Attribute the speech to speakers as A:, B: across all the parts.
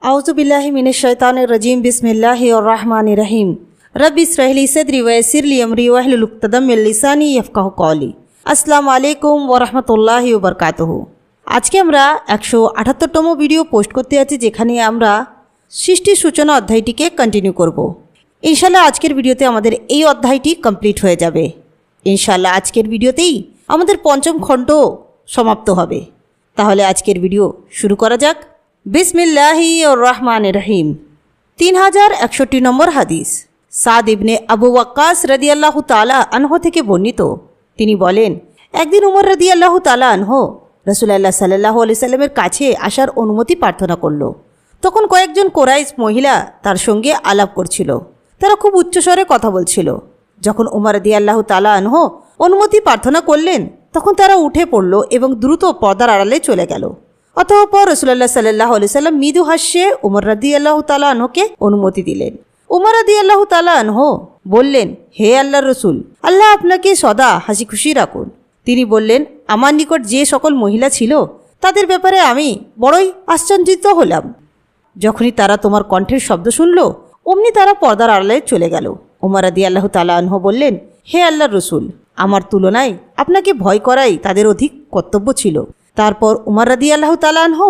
A: আউযুবিল্লাহি মিনাশ শাইতানির রাজিম বিসমিল্লাহির রহমানির রহিম রব্বি ইশরাহ লি সাদরি ওয়া ইয়াসসির লি আমরি ওয়াহলুল উকতাদাম মিন লিসানি ইয়াফকাহু কওলি। আসসালামু আলাইকুম ওয়া রাহমাতুল্লাহি ওয়া বারাকাতুহু। আজকে আমরা 178তম ভিডিও পোস্ট করতে যাচ্ছি, যেখানে আমরা সৃষ্টির সূচনা অধ্যায়টিকে কন্টিনিউ করব। ইনশাআল্লাহ আজকের ভিডিওতে আমাদের এই অধ্যায়টি কমপ্লিট হয়ে যাবে। ইনশাআল্লাহ আজকের ভিডিওতেই আমাদের পঞ্চম খণ্ড সমাপ্ত হবে। তাহলে আজকের ভিডিও শুরু করা যাক। বিসমিল্লাহির রহমানির রহিম। 3061 নম্বর হাদিস সাদ ইবনে আবু ওয়াক্কাস রাদিয়াল্লাহু তাআলা আনহু থেকে বর্ণিত। তিনি বলেন, একদিন উমর রাদিয়াল্লাহু তাআলা আনহু রাসূলুল্লাহ সাল্লাল্লাহু আলাইহি সাল্লামের কাছে আসার অনুমতি প্রার্থনা করল। তখন কয়েকজন কোরাইশ মহিলা তার সঙ্গে আলাপ করছিল। তারা খুব উচ্চস্বরে কথা বলছিল। যখন উমর রাদিয়াল্লাহু তাআলা আনহু অনুমতি প্রার্থনা করলেন, তখন তারা উঠে পড়ল এবং দ্রুত পর্দার আড়ালে চলে গেল। অতঃপর রাসূলুল্লাহ সাল্লাল্লাহু আলাইহি সাল্লাম মৃদু হাস্যে উমর রাদিয়াল্লাহু তাআলা আনহুকে অনুমতি দিলেন। উমর রাদিয়াল্লাহু তাআলা আনহু বললেন, হে আল্লাহর রাসূল, আল্লাহ আপনাকে সদা হাসি খুশি রাখুন। তিনি বললেন, আমার নিকট যে সকল মহিলা ছিল তাদের ব্যাপারে আমি বড়ই আশ্চর্যিত হলাম। যখনই তারা তোমার কণ্ঠের শব্দ শুনল, অমনি তারা পর্দার আড়ালে চলে গেল। উমর রাদিয়াল্লাহু তাআলা আনহু বললেন, হে আল্লাহর রাসূল, আমার তুলনায় আপনাকে ভয় করাই তাদের অধিক কর্তব্য ছিল। তারপর উমর রাদিয়াল্লাহু তাআলা আনহু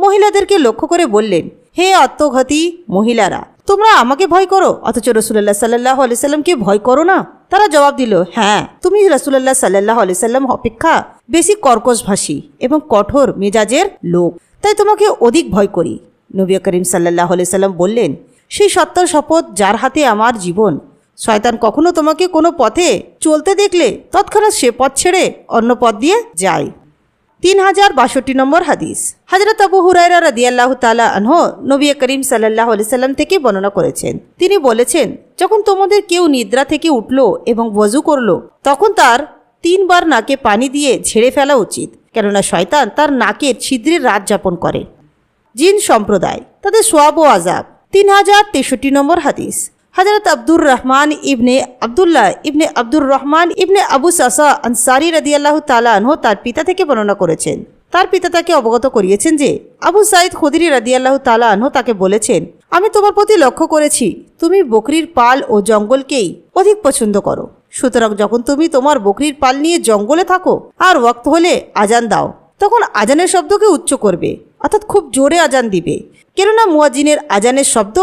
A: মহিলাদেরকে লক্ষ্য করে বললেন, হে আত্মঘাতী মহিলারা, তোমরা আমাকে ভয় করো অথচ রাসূলুল্লাহ সাল্লাল্লাহু আলাইহি সাল্লামকে ভয় করো না? তারা জবাব দিল, হ্যাঁ, তুমি রাসূলুল্লাহ সাল্লাল্লাহু আলাইহি সাল্লাম অপেক্ষা বেশি কর্কশভাষী এবং কঠোর মেজাজের লোক, তাই তোমাকে অধিক ভয় করি। নবী করিম সাল্লাল্লাহু আলাইহি সাল্লাম বললেন, সেই সত্তার শপথ যার হাতে আমার জীবন, শয়তান কখনো তোমাকে কোনো পথে চলতে দেখলে তৎক্ষণাৎ সে পথ ছেড়ে অন্য পথ দিয়ে যায়। 3062 নম্বর হাদিস হযরত আবু হুরায়রা রাদিয়াল্লাহু তাআলা আনহু নবী করিম সাল্লাল্লাহু আলাইহি সাল্লাম থেকে বর্ণনা করেছেন। তিনি বলেছেন, যখন তোমাদের কেউ নিদ্রা থেকে উঠল এবং ওযু করল, তখন তার 3 বার নাকে পানি দিয়ে ঝেড়ে ফেলা উচিত, কেননা শয়তান তার নাকের ছিদ্রে রাত যাপন করে। জিন সম্প্রদায়, তাদের সওয়াব ও আযাব। 3063 নম্বর হাদিস হযরত আব্দুর রহমান ইবনে আব্দুল্লাহ ইবনে আব্দুর রহমান ইবনে আবু সাসা আনসারী রাদিয়াল্লাহু তাআলা আনহু তার পিতা থেকে বর্ণনা করেছেন। তার পিতা তাকে অবগত করিয়েছেন যে আবু সাঈদ খুদরি রাদিয়াল্লাহু তাআলা আনহু তাকে বলেছেন, আমি তোমার প্রতি লক্ষ্য করেছি তুমি বকরির পাল ও জঙ্গলকেই অধিক পছন্দ করো। সুতরাং যখন তুমি তোমার বকরির পাল নিয়ে জঙ্গলে থাকো আর ওয়াক্ত হলে আজান দাও, তখন আজানের শব্দকে উচ্চ করবে, অর্থাৎ খুব জোরে আজান দিবে, কেননা মুয়াজ্জিনের আজানের শব্দ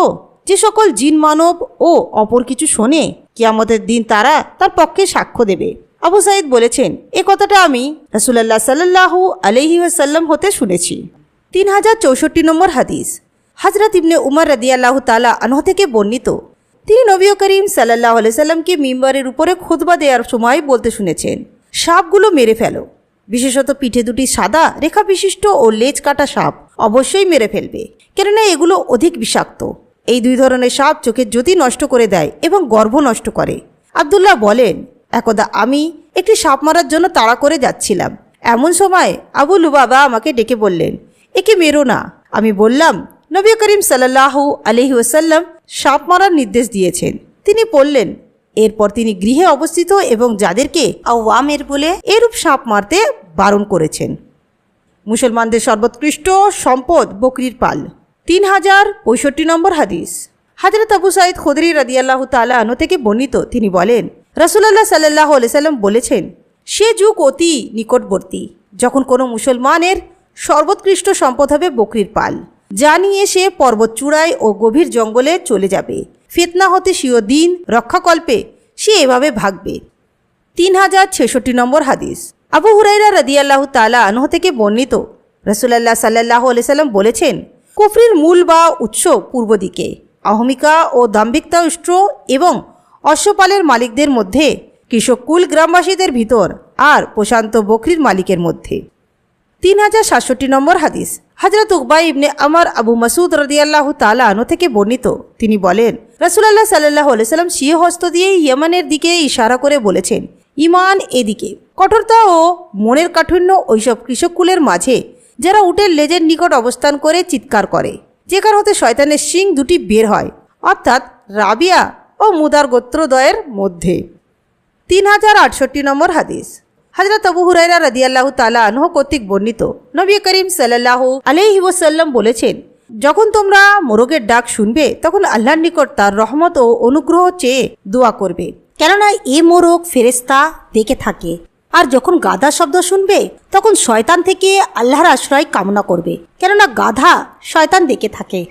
A: যে সকল জিন মানব ও অপর কিছু শোনে, কিয়ামতের দিন তারা তার পক্ষে সাক্ষ্য দেবে। আবু সাঈদ বলেছেন, এ কথাটা আমি রাসূলুল্লাহ সাল্লাল্লাহু আলাইহি ওয়াসাল্লাম হতে শুনেছি। 3064 নম্বর হাদিস হযরত ইবনে উমর রাদিয়াল্লাহু তাআলা আনহু থেকে বর্ণিত। তিনি নবী করিম সাল্লাল্লাহু আলাইহি সাল্লামকে মিম্বরের উপরে খুতবা দেওয়ার সময় বলতে শুনেছেন, সাপগুলো মেরে ফেলো, বিশেষত পিঠে দুটি সাদা রেখা বিশিষ্ট ও লেজ কাটা সাপ অবশ্যই মেরে ফেলবে, কেননা এগুলো অধিক বিষাক্ত। এই 2 ধরনের সাপ চোখের জ্যোতি নষ্ট করে দেয় এবং গর্ভ নষ্ট করে। আব্দুল্লাহ বলেন, একদা আমি একটি সাপ মারার জন্য তাড়া করে যাচ্ছিলাম। এমন সময় আবু লুবাবা আমাকে ডেকে বললেন, একে মেরো না। আমি বললাম, নবী করিম সাল্লাল্লাহু আলাইহি ওয়াসাল্লাম সাপ মারার নির্দেশ দিয়েছেন। তিনি বললেন, এরপর তিনি গৃহে অবস্থিত এবং যাদেরকে আওয়ামের বলে এরূপ সাপ মারতে বারণ করেছেন। মুসলমানদের সর্বোৎকৃষ্ট সম্পদ বকরির পাল। 3065 নম্বর হাদিস হযরত আবু সাঈদ খুদরি রাদিয়াল্লাহু তাআলা আনহু থেকে বর্ণিত। তিনি বলেন, রাসূলুল্লাহ সাল্লাল্লাহু আলাইহি সাল্লাম বলেছেন, সে যুগ অতি নিকটবর্তী যখন কোনো মুসলমানের সর্বোৎকৃষ্ট সম্পদ হবে বকরির পাল, যা নিয়ে সে পর্বত চূড়ায় ও গভীর জঙ্গলে চলে যাবে। ফিতনা হতে স্বীয় দিন রক্ষাকল্পে সে এভাবে ভাগবে। 3066 নম্বর হাদিস আবু হুরায়রা রাদিয়াল্লাহু তাআলা আনহু থেকে বর্ণিত। রাসূলুল্লাহ সাল্লাল্লাহু আলাইহি সাল্লাম বলেছেন, কুফরির মূল বা উৎস পূর্ব দিকে, অহমিকা ও দাম্ভিকতা উষ্ট্র এবং অশ্বপালের মালিকদের মধ্যে, কৃষককুল গ্রামবাসীদের ভিতর, আর প্রশান্ত বকরির মালিকের মধ্যে। 3067 নম্বর হাদিস হযরত উকবা ইবনে আমর আবু মাসউদ রাদিয়াল্লাহু তাআলা আনহু থেকে বর্ণিত। তিনি বলেন, রাসূলুল্লাহ সাল্লাল্লাহু আলাইহি সাল্লাম স্বীয় হস্ত দিয়ে ইয়েমেনের দিকে ইশারা করে বলেছেন, ঈমান এদিকে। কঠোরতা ও মনের কাঠিন্য ওইসব কৃষককুলের মাঝে যারা উটের লেজের নিকট অবস্থান করে চিৎকার করে, যেখান হতে শয়তানের শিং দুটি বের হয়, অর্থাৎ রাবিয়া ও মুদার গোত্রদ্বয়ের মধ্যে। 3068 নম্বর হাদিস হযরত আবু হুরায়রা রাদিয়াল্লাহু তাআলা আনহু কর্তৃক বর্ণিত। নবী করিম সাল্লাল্লাহু আলাইহি ওয়াসাল্লাম বলেছেন, যখন তোমরা মোরগের ডাক শুনবে তখন আল্লাহর নিকট তার রহমত ও অনুগ্রহ চেয়ে দোয়া করবে, কেননা এ মোরগ ফেরেশতা দেখে থাকে। আর যখন গাধা শব্দ শুনবে তখন শয়তান থেকে আল্লাহর আশ্রয় কামনা করবে, কেননা গাধা শয়তান দেখে থাকে।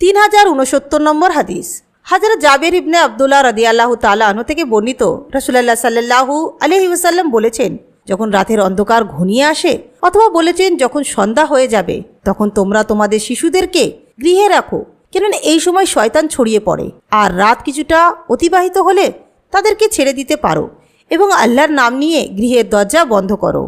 A: 3069 নম্বর হাদিস। হযরত জাবের ইবনে আব্দুল্লাহ রাদিয়াল্লাহু তাআলা আনহু থেকে বর্ণিত, রাসূলুল্লাহ সাল্লাল্লাহু আলাইহি ওয়াসাল্লাম বলেছেন, যখন রাতের অন্ধকার ঘনিয়ে আসে অথবা বলেছেন যখন সন্ধ্যা হয়ে যাবে তখন তোমরা তোমাদের শিশুদেরকে গৃহে রাখো, কেননা এই সময় শয়তান ছড়িয়ে পড়ে। আর রাত কিছুটা অতিবাহিত হলে তাদেরকে ছেড়ে দিতে পারো এবং আল্লাহর নাম নিয়ে গৃহের দরজা বন্ধ করো,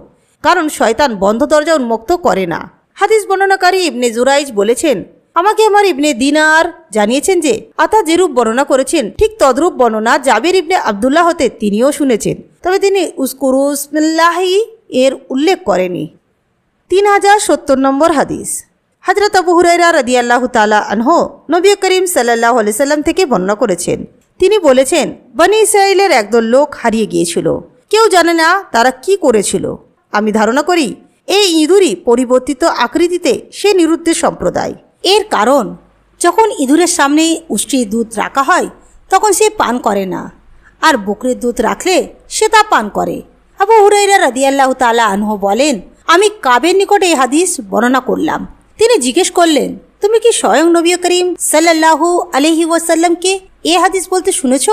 A: কারণ শয়তান বন্ধ দরজা উন্মুক্ত করে না। হাদিস বর্ণনাকারী ইবনে জুরাইজ বলেছেন, আমাকে আমার ইবনে দিনার জানিয়েছেন যে আতা যেরূপ বর্ণনা করেছেন ঠিক তদ্রূপ বর্ণনা জাবের ইবনে আব্দুল্লাহ হতে তিনিও শুনেছেন, তবে তিনি উসকুরুসমিল্লাহি এর উল্লেখ করেনি। 3070 নম্বর হাদিস। হযরত আবু হুরায়রা রাদিয়াল্লাহু তাআলা আনহু নবী করিম সাল্লাল্লাহু আলাইহি সাল্লাম থেকে বর্ণনা করেছেন, তিনি বলেছেন, বনী ইসরাঈলের একদল লোক হারিয়ে গিয়েছিল, কেউ জানে না তারা কি করেছিল। আমি ধারণা করি এই ইঁদুরই পরিবর্তিত আকৃতিতে সে নিরুদ্দেশ সম্প্রদায়। এর কারণ, যখন ইঁদুরের সামনে উষ্ট্রির দুধ রাখা হয় তখন সে পান করে না, আর বকরির দুধ রাখলে সে তা পান করে। আবু হুরায়রা রাদিয়াল্লাহু তাআলা আনহু বলেন, আমি কাবের নিকটে এই হাদিস বর্ণনা করলাম। তিনি জিজ্ঞেস করলেন, তুমি কি স্বয়ং নবী করিম সাল্লাল্লাহু আলাইহি ওয়াসাল্লামকে এ হাদিস বলতে শুনেছ?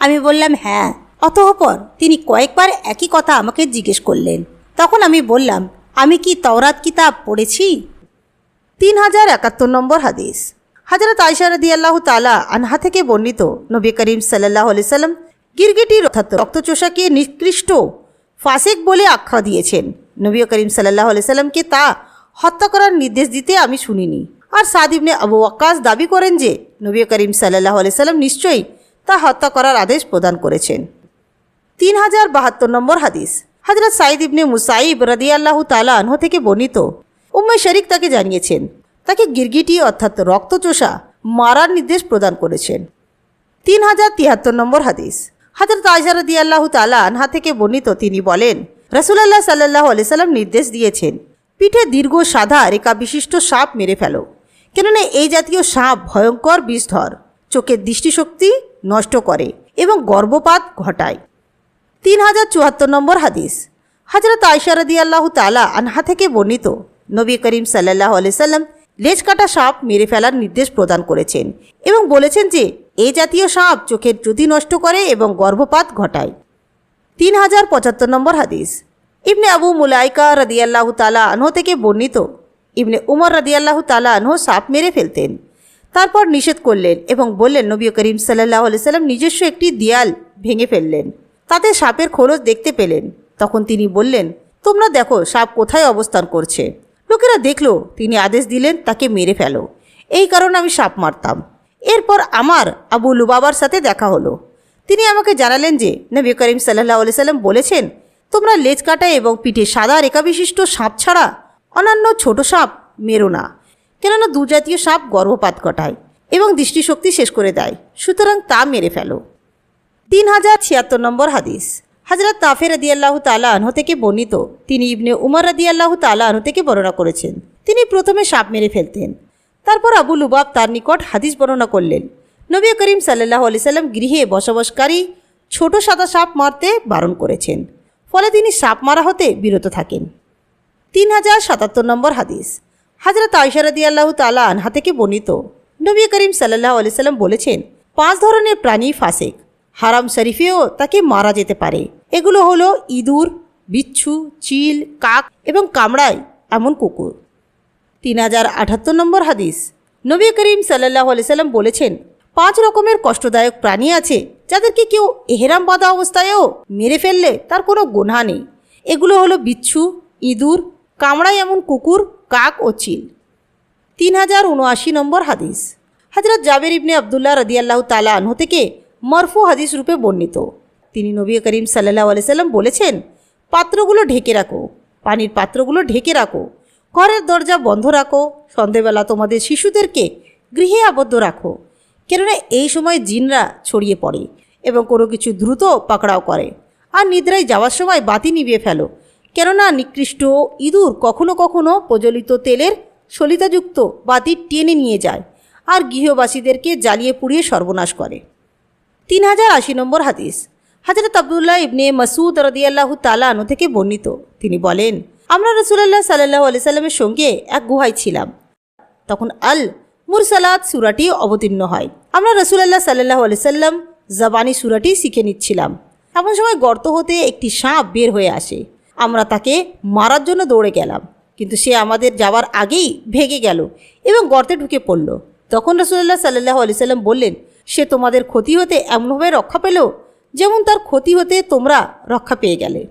A: আমি বললাম হ্যাঁ। অতঃপর তিনি কয়েকবার একই কথা আমাকে জিজ্ঞেস করলেন। তখন আমি বললাম, আমি কি তাওরাত কিতাব পড়েছি? 3071 নম্বর হাদিস। হযরত আয়েশা রাদিয়াল্লাহু তাআলা আনহা থেকে বর্ণিত, নবী করিম সাল্লাল্লাহু আলাইহি সাল্লাম গিরগিটির অর্থাৎ রক্তচোষাকে নিকৃষ্ট ফাসিক বলে আখ্যা দিয়েছেন। নবী করিম সাল্লাল্লাহু আলাইহি সাল্লামকে তা হত্যা করার নির্দেশ দিতে আমি শুনিনি। আর সাদ ইবনে আবু ওয়াক্কাস দাবি করেন যে নবী করিম সাল্লাল্লাহু আলাইহি সাল্লাম নিশ্চয়ই তা হত্যা করার আদেশ প্রদান করেছেন। 3072 নম্বর হাদিস। হযরত সাঈদ ইবনে মুসাইব রাদিয়াল্লাহু তাআলা আনহু থেকে বর্ণিত, উম্মে শরীক তাকে জানিয়েছেন তাকে গিরগিটি অর্থাৎ রক্তচোষা মারার নির্দেশ প্রদান করেছেন। 3073 নম্বর হাদিস। হযরত আয়েশা রাদিয়াল্লাহু তাআলা আনহা থেকে বর্ণিত, তিনি বলেন, রাসূলুল্লাহ সাল্লাল্লাহু আলাইহি সাল্লাম নির্দেশ দিয়েছেন, পিঠে দীর্ঘ সাদা রেখা বিশিষ্ট সাপ মেরে ফেলো, কেননা এই জাতীয় সাপ ভয়ঙ্কর বিষধর, চোখের দৃষ্টিশক্তি নষ্ট করে এবং গর্ভপাত ঘটায়। 3074 নম্বর হাদিস। হযরত আয়েশা রাদিয়াল্লাহু তাআলা আনহা থেকে বর্ণিত, নবী করিম সাল্লাল্লাহু আলাইহি সাল্লাম লেজ কাটা সাপ মেরে ফেলার নির্দেশ প্রদান করেছেন এবং বলেছেন যে এই জাতীয় সাপ চোখের জ্যোতি নষ্ট করে এবং গর্ভপাত ঘটায়। 3075 নম্বর হাদিস। ইবনে আবু মুলাইকা রাদিয়াল্লাহু তাআলা আনহু থেকে বর্ণিত, ইবনে উমর রাদিয়াল্লাহু তাআলা আনহু সাপ মেরে ফেলতেন, তারপর নিষেধ করলেন এবং বললেন, নবী করিম সাল্লাল্লাহু আলাইহি সাল্লাম নিজস্ব একটি দেয়াল ভেঙে ফেললেন, তাতে সাপের খোলস দেখতে পেলেন। তখন তিনি বললেন, তোমরা দেখো সাপ কোথায় অবস্থান করছে। লোকেরা দেখলো, তিনি আদেশ দিলেন তাকে মেরে ফেলো। এই কারণে আমি সাপ মারতাম। এরপর আমার আবু লুবাবার সাথে দেখা হলো। তিনি আমাকে জানালেন যে নবী করিম সাল্লাল্লাহু আলাইহি সাল্লাম বলেছেন, তোমরা লেজ কাটা এবং পিঠে সাদা রেখা বিশিষ্ট সাপ ছাড়া অন্যান্য ছোট সাপ মেরো না, কেননা দুজাতীয় সাপ গর্ভপাত ঘটায় এবং দৃষ্টিশক্তি শেষ করে দেয়, সুতরাং তা মেরে ফেলো। 3076 নম্বর হাদিস। হযরত নাফে রাদিয়াল্লাহু তাআলা আনহু থেকে বর্ণিত, তিনি ইবনে উমর রাদিয়াল্লাহু তাআলা আনহু থেকে বর্ণনা করেছেন, তিনি প্রথমে সাপ মেরে ফেলতেন, তারপর আবু লুবাব তার নিকট হাদিস বর্ণনা করলেন, নবী করিম সাল্লাল্লাহু আলাইহি সাল্লাম গৃহে বসবাসকারী ছোট সাদা সাপ মারতে বারণ করেছেন, ফলে তিনি সাপ মারা হতে বিরত থাকেন। 3077 নম্বর হাদিস। হযরত আয়েশা রাদিয়াল্লাহু তাআলা আনহা থেকে বর্ণিত, নবী করিম সাল্লাল্লাহু আলাইহি সাল্লাম বলেছেন, 5 ধরনের প্রাণী ফাসিক, হারাম শরীফেও তাকে মারা যেতে পারে। এগুলো হলো ইঁদুর, বিচ্ছু, চিল, কাক এবং কামড়ায় এমন কুকুর। 3078 নম্বর হাদিস। নবী করিম সাল্লাল্লাহু আলাইহি সাল্লাম বলেছেন, 5 রকমের কষ্টদায়ক প্রাণী আছে যাদেরকে কেউ এহরাম বাঁধা অবস্থায়ও মেরে ফেললে তার কোনো গুনাহ নেই। এগুলো হলো বিচ্ছু, ইঁদুর, কামড়ায় এমন কুকুর, কাক ও চিল। 3079 নম্বর হাদিস। হযরত জাবের ইবনে আব্দুল্লাহ রাদিয়াল্লাহু তাআলা আনহু থেকে মরফু হাদিস রূপে বর্ণিত, তিনি নবী করিম সাল্লাল্লাহু আলাইহি সাল্লাম বলেছেন, পাত্রগুলো ঢেকে রাখো, পানির পাত্রগুলো ঢেকে রাখো, ঘরের দরজা বন্ধ রাখো, সন্ধ্যেবেলা তোমাদের শিশুদেরকে গৃহে আবদ্ধ রাখো, কেননা এই সময় জিনরা ছড়িয়ে পড়ে এবং কোনো কিছু দ্রুত পাকড়াও করে। আর নিদ্রায় যাওয়ার সময় বাতি নিভিয়ে ফেলো, কেননা নিকৃষ্ট ইঁদুর কখনো কখনো প্রজ্বলিত তেলের সলিতাযুক্ত বাতি টেনে নিয়ে যায় আর গৃহবাসীদেরকে জ্বালিয়ে পুড়িয়ে সর্বনাশ করে। 3080 নম্বর হাদিস। হযরত আব্দুল্লাহ ইবনে মাসউদ রাদিয়াল্লাহু তাআলা আনহু থেকে বর্ণিত, তিনি বলেন, আমরা রাসূলুল্লাহ সাল্লাল্লাহু আলাইহি সাল্লামের সঙ্গে এক গুহায় ছিলাম। তখন আল মুরসালাত সূরাটি অবতীর্ণ হয়। আমরা রাসূলুল্লাহ সাল্লাল্লাহু আলাইহি সাল্লাম জাবানি সূরাটি শিখে নিচ্ছিলাম। এমন সময় গর্ত হতে একটি সাপ বের হয়ে আসে। আমরা তাকে মারার জন্য দৌড়ে গেলাম, কিন্তু সে আমাদের যাওয়ার আগেই ভেগে গেল এবং গর্তে ঢুকে পড়ল। তখন রাসূলুল্লাহ সাল্লাল্লাহু আলাইহি সাল্লাম বললেন, সে তোমাদের ক্ষতি হতে এমনভাবে রক্ষা পেল যেমন তার ক্ষতি হতে তোমরা রক্ষা পেয়ে গেলে।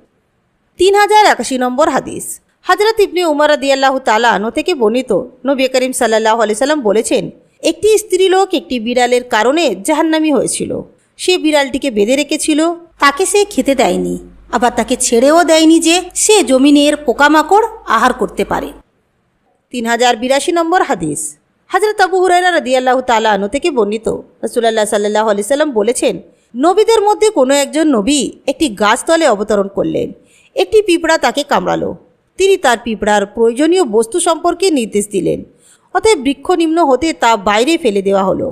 A: 3081 নম্বর হাদিস। হযরত ইবনে উমর রাদিয়াল্লাহু তাআলা আনহু থেকে বর্ণিত, নবী করিম সাল্লাল্লাহু আলাইহি সাল্লাম বলেছেন, একটি স্ত্রীলোক একটি বিড়ালের কারণে জাহান্নামী হয়েছিল। সে বিড়ালটিকে বেঁধে রেখেছিল, তাকে সে খেতে দেয়নি, আবার তাকে ছেড়েও দেয়নি যে সে জমিনের পোকামাকড় আহার করতে পারে। 3082 নম্বর হাদিস। হযরত আবু হুরায়রা রাদিয়াল্লাহু তাআলা আনহু থেকে বর্ণিত, রাসূলুল্লাহ সাল্লাল্লাহু আলাইহি সাল্লাম বলেছেন, নবীদের মধ্যে কোনো একজন নবী একটি গাছতলে অবতরণ করলেন। একটি পিঁপড়া তাকে কামড়ালো। তিনি তার পিঁপড়ার প্রয়োজনীয় বস্তু সম্পর্কে নির্দেশ দিলেন, অতএব বৃক্ষ নিম্ন হতে তা বাইরে ফেলে দেওয়া হলো।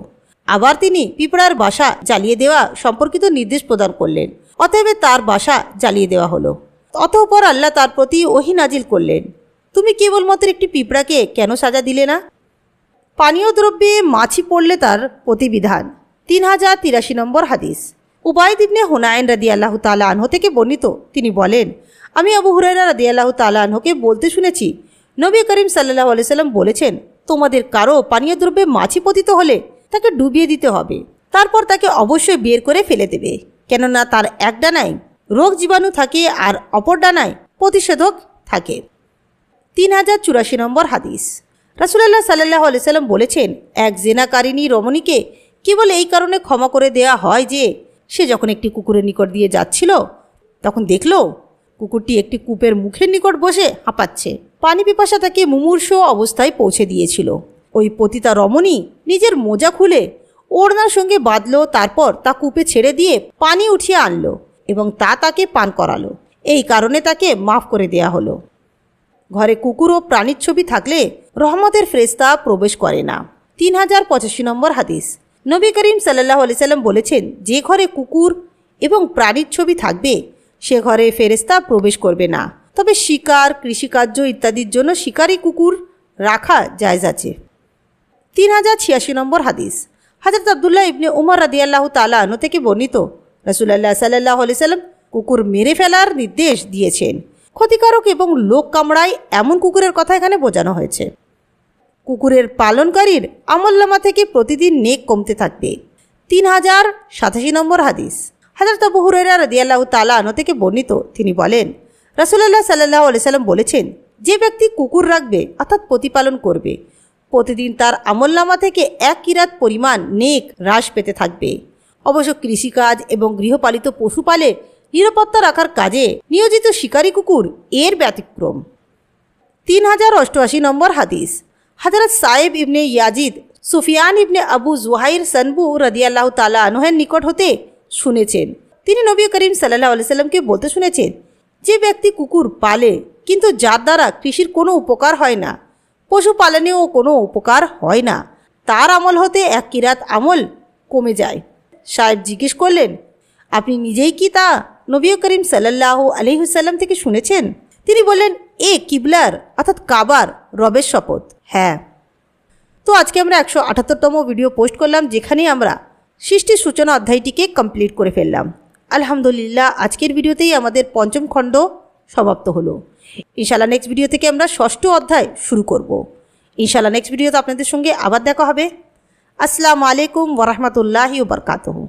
A: আবার তিনি পিঁপড়ার বাসা জ্বালিয়ে দেওয়া সম্পর্কিত নির্দেশ প্রদান করলেন, অতএব তার বাসা জ্বালিয়ে দেওয়া হলো। অতঃপর আল্লাহ তার প্রতি ওহী নাজিল করলেন, তুমি কেবলমাত্র একটি পিঁপড়াকে কেন সাজা দিলে না? পানীয় দ্রব্যে মাছি পড়লে তার প্রতিবিধান। 3083 নম্বর হাদিস। উবাইদ ইবনে হুনাইন রাদিয়াল্লাহু তাআলা আনহু থেকে বর্ণিত, তিনি বলেন, আমি আবু হুরায়রা রাদিয়াল্লাহু তাআলা আনহুকে বলতে শুনেছি, নবী করিম সাল্লাল্লাহু আলাইহি সাল্লাম বলেছেন, তোমাদের কারো পানীয় দ্রব্যে মাছি পতিত হলে তাকে ডুবিয়ে দিতে হবে, তারপর তাকে অবশ্যই বের করে ফেলে দেবে, কেননা তার এক ডানায় রোগ জীবাণু থাকে আর অপর ডানায় প্রতিষেধক থাকে। 3084 নম্বর হাদিস। রাসূলুল্লাহ সাল্লাল্লাহু আলাইহি সাল্লাম বলেছেন, এক জেনাকারিনী রমণীকে কেবল এই কারণে ক্ষমা করে দেয়া হয় যে সে যখন একটি কুকুরের নিকট দিয়ে যাচ্ছিল তখন দেখল কুকুরটি একটি কূপের মুখের নিকট বসে হাঁপাচ্ছে। পানি পিপাসা তাকে মুমূর্ষ অবস্থায় পৌঁছে দিয়েছিল। ওই পতিতা রমণী নিজের মোজা খুলে ওড়নার সঙ্গে বাঁধল, তারপর তা কূপে ছেড়ে দিয়ে পানি উঠিয়ে আনলো এবং তা তাকে পান করালো। এই কারণে তাকে মাফ করে দেয়া হলো। ঘরে কুকুর ও প্রাণীর ছবি থাকলে রহমতের ফেরেশতা প্রবেশ করে না। 3085 নম্বর হাদিস। নবী করিম সাল্লাল্লাহু আলাইহি সাল্লাম বলেছেন, যে ঘরে কুকুর এবং প্রাণীর ছবি থাকবে সে ঘরে ফেরেশতা প্রবেশ করবে না, তবে শিকার, কৃষিকার্য ইত্যাদির জন্য শিকারী কুকুর রাখা জায়েজ আছে। 3086 নম্বর হাদিস। হযরত আব্দুল্লাহ ইবনে উমর রাদিয়াল্লাহু তাআলা আনহু থেকে বর্ণিত, রাসূলুল্লাহ সাল্লাল্লাহু আলাইহি সাল্লাম কুকুর মেরে ফেলার নির্দেশ দিয়েছেন। ক্ষতিকারক এবং লোক কামড়ায় এমন কুকুরের কথা এখানে বোঝানো হয়েছে। কুকুরের পালনকারীর আমলনামা থেকে প্রতিদিন নেক কমতে থাকবে। 3087 নম্বর হাদিস। হযরত আবু হুরায়রা রাদিয়াল্লাহু তাআলা আনহু থেকে বর্ণিত, তিনি বলেন, রাসূলুল্লাহ সাল্লাল্লাহু আলাইহি সাল্লাম বলেছেন, যে ব্যক্তি কুকুর রাখবে অর্থাৎ প্রতিপালন করবে, প্রতিদিন তার আমলনামা থেকে 1 কিরাত পরিমাণ নেক হ্রাস পেতে থাকবে। অবশ্য কৃষিকাজ এবং গৃহপালিত পশুপালে নিরাপত্তা রাখার কাজে নিয়োজিত শিকারী কুকুর এর ব্যতিক্রম। 3088 নম্বর হাদিস। হযরত সাইব ইবনে ইয়াজিদ সুফিয়ান ইবনে আবু জুহাইর সনবু রাদিয়াল্লাহু তাআলা আনহুর নিকট হতে শুনেছেন, তিনি নবী করিম সাল্লাল্লাহু আলাইহি সাল্লামকে বলতে শুনেছেন, যে ব্যক্তি কুকুর পালে কিন্তু যার দ্বারা কৃষির কোনো উপকার হয় না, পশুপালনেও কোনো উপকার হয় না, তার আমল হতে 1 কিরাত আমল কমে যায়। সাহেব জিজ্ঞেস করলেন, আপনি নিজেই কি তা নবী করিম সাল্লাল্লাহু আলাইহি ওয়াসাল্লাম থেকে শুনেছেন? তিনি বললেন, এ কিবলার অর্থাৎ কাবার রবের শপথ, হ্যাঁ। তো আজকে আমরা 178তম ভিডিও পোস্ট করলাম, যেখানে আমরা সৃষ্টির সূচনা অধ্যায়টিকে কমপ্লিট করে ফেললাম। আলহামদুলিল্লাহ, আজকের ভিডিওতেই আমাদের 5ম খণ্ড সমাপ্ত হলো। ইনশাআল্লাহ নেক্সট ভিডিও থেকে আমরা 6ষ্ঠ অধ্যায় শুরু করব। ইনশাআল্লাহ নেক্সট ভিডিওতে আপনাদের সঙ্গে আবার দেখা হবে। আসসালামু আলাইকুম ওয়া রাহমাতুল্লাহি ওয়া বারাকাতুহু।